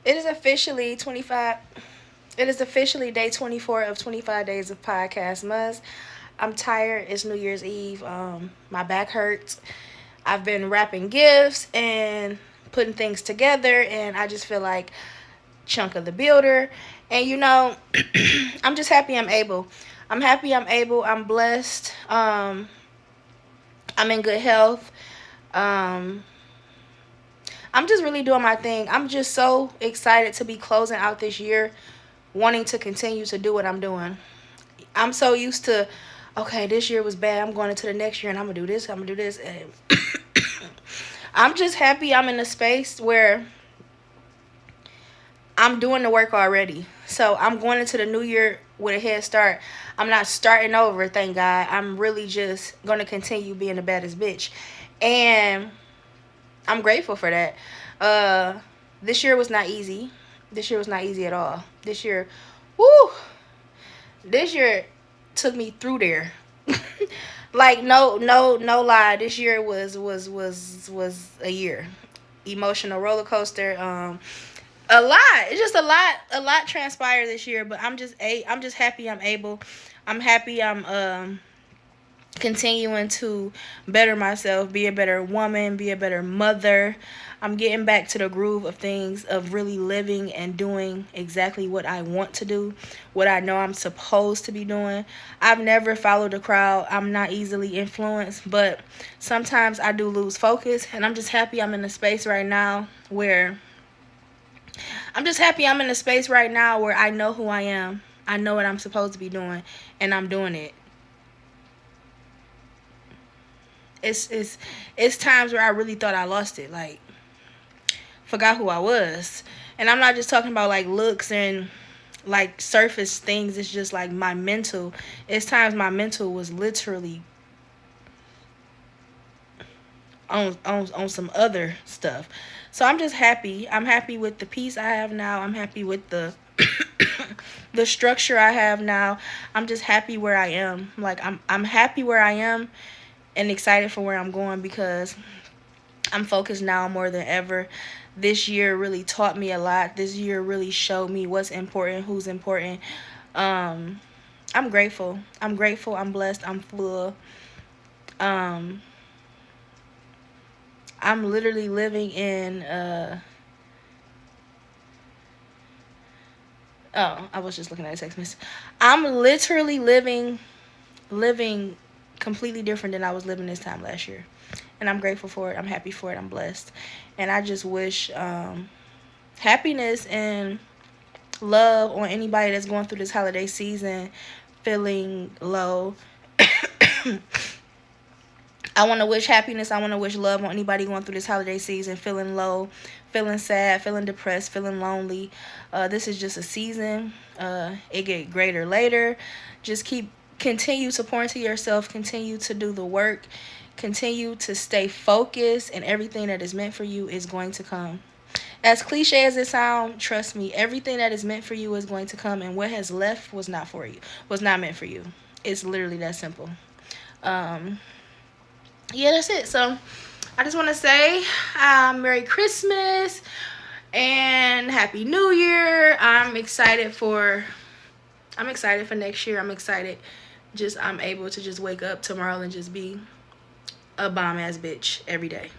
It is officially 25. It is officially day 24 of 25 days of PodcastMAS. I'm tired. It's New Year's Eve. My back hurts. I've been wrapping gifts and putting things together, and I just feel like chunk of the builder. And I'm just happy I'm able. I'm happy I'm able. I'm blessed. I'm in good health. Um, I'm just really doing my thing. I'm just so excited to be closing out this year, wanting to continue to do what I'm doing. I'm so used to, okay, this year was bad. I'm going into the next year and I'm going to do this. I'm going to do this. And I'm just happy I'm in a space where I'm doing the work already. So I'm going into the new year with a head start. I'm not starting over, thank God. I'm really just going to continue being the baddest bitch. And I'm grateful for that. This year was not easy. This year was not easy at all. This year, woo, this year took me through there. Like no lie. This year was a year. Emotional roller coaster. A lot. It's just a lot transpired this year, but I'm just happy I'm able. I'm happy I'm continuing to better myself, be a better woman, be a better mother. I'm getting back to the groove of things, of really living and doing exactly what I want to do, what I know I'm supposed to be doing. I've never followed the crowd. I'm not easily influenced, but sometimes I do lose focus, and I'm just happy I'm in a space right now where I know who I am. I know what I'm supposed to be doing, and I'm doing it. It's times where I really thought I lost it, like forgot who I was. And I'm not just talking about like looks and like surface things. It's just like my mental. It's times my mental was literally on some other stuff. So I'm just happy. I'm happy with the peace I have now. I'm happy with the the structure I have now. I'm just happy where I am. Like I'm happy where I am and excited for where I'm going because I'm focused now more than ever. This year really taught me a lot. This year really showed me what's important, who's important. Um, I'm grateful. I'm grateful. I'm blessed. I'm full. Um, I'm literally living in. Oh, I was just looking at a text message. I'm literally living completely different than I was living this time last year. And I'm grateful for it. I'm happy for it. I'm blessed. And I just wish happiness and love on anybody that's going through this holiday season feeling low. I want to wish happiness. I want to wish love on anybody going through this holiday season feeling low, feeling sad, feeling depressed, feeling lonely. This is just a season. It get greater later. Just continue to pour into yourself. Continue to do the work. Continue to stay focused, and everything that is meant for you is going to come. As cliche as it sounds, trust me, everything that is meant for you is going to come, and what has left was not for you, was not meant for you. It's literally that simple. Um, yeah, that's it. So I just want to say Merry Christmas and Happy New Year. I'm excited for next year. I'm excited. I'm able to just wake up tomorrow and just be a bomb ass bitch every day.